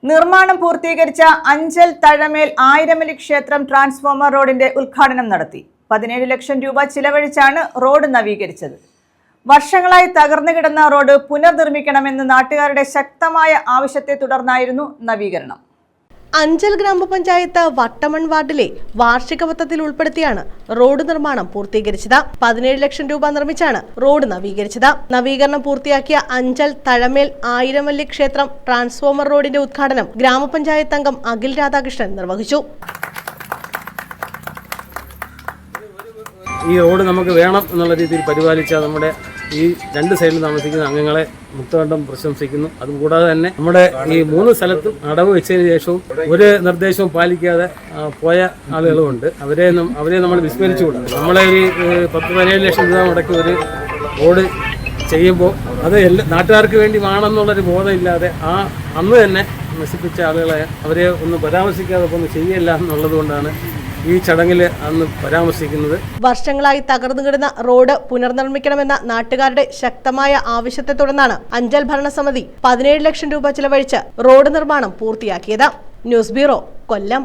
നിർമ്മാണം പൂർത്തീകരിച്ച അഞ്ചൽ തഴമേൽ ആയിരമലി ക്ഷേത്രം ട്രാൻസ്ഫോമർ റോഡിന്റെ ഉദ്ഘാടനം നടത്തി. 17 ലക്ഷം രൂപ ചിലവഴിച്ചാണ് റോഡ് നവീകരിച്ചത്. വർഷങ്ങളായി തകർന്നു കിടന്ന റോഡ് പുനർനിർമ്മിക്കണമെന്ന് നാട്ടുകാരുടെ ശക്തമായ ആവശ്യത്തെ തുടർന്നായിരുന്നു നവീകരണം. അഞ്ചൽ ഗ്രാമപഞ്ചായത്ത് വട്ടമൺ വാർഡിലെ വാർഷിക പദ്ധതിയിൽ ഉൾപ്പെടുത്തിയാണ് റോഡ് നിർമ്മാണം പൂർത്തീകരിച്ചത്. 17 ലക്ഷം രൂപ നിർമ്മിച്ചാണ് റോഡ് നവീകരിച്ചത്. നവീകരണം പൂർത്തിയാക്കിയ അഞ്ചൽ തഴമേൽ ആയിരമല്ലി ക്ഷേത്രം ട്രാൻസ്ഫോമർ റോഡിന്റെ ഉദ്ഘാടനം ഗ്രാമപഞ്ചായത്ത് അംഗം അഖിൽ രാധാകൃഷ്ണൻ നിർവഹിച്ചു. ഈ റോഡ് നമുക്ക് വേണം എന്നുള്ള രീതിയിൽ പരിപാലിച്ച നമ്മുടെ ഈ രണ്ട് സൈഡിൽ താമസിക്കുന്ന അംഗങ്ങളെ മുക്തകണ്ഠം പ്രശംസിക്കുന്നു. അതുകൂടാതെ തന്നെ നമ്മുടെ ഈ 3 സ്ഥലത്തും അടവ് വെച്ചതിന് ശേഷവും ഒരു നിർദ്ദേശവും പാലിക്കാതെ പോയ ആളുകളുമുണ്ട്. അവരെ നമ്മൾ വിസ്മരിച്ചുകൊണ്ട് നമ്മളെ ഒരു 17 ലക്ഷം രൂപ മുടക്കി ഒരു റോഡ് ചെയ്യുമ്പോൾ അത് നാട്ടുകാർക്ക് വേണ്ടി വേണമെന്നുള്ളൊരു ബോധമില്ലാതെ അന്ന് തന്നെ നശിപ്പിച്ച ആളുകളെ അവരെ ഒന്ന് പരാമർശിക്കാതെ ഒന്നും ചെയ്യില്ല എന്നുള്ളത് കൊണ്ടാണ് ഈ ചടങ്ങിൽ അന്ന് പരാമർശിക്കുന്നത്. വർഷങ്ങളായി തകർന്നു കിടന്ന റോഡ് പുനർനിർമ്മിക്കണമെന്ന നാട്ടുകാരുടെ ശക്തമായ ആവശ്യത്തെ തുടർന്നാണ് അഞ്ചൽ ഭരണസമിതി 17 ലക്ഷം രൂപ ചിലവഴിച്ച് റോഡ് നിർമ്മാണം പൂർത്തിയാക്കിയത്. ന്യൂസ് ബ്യൂറോ, കൊല്ലം.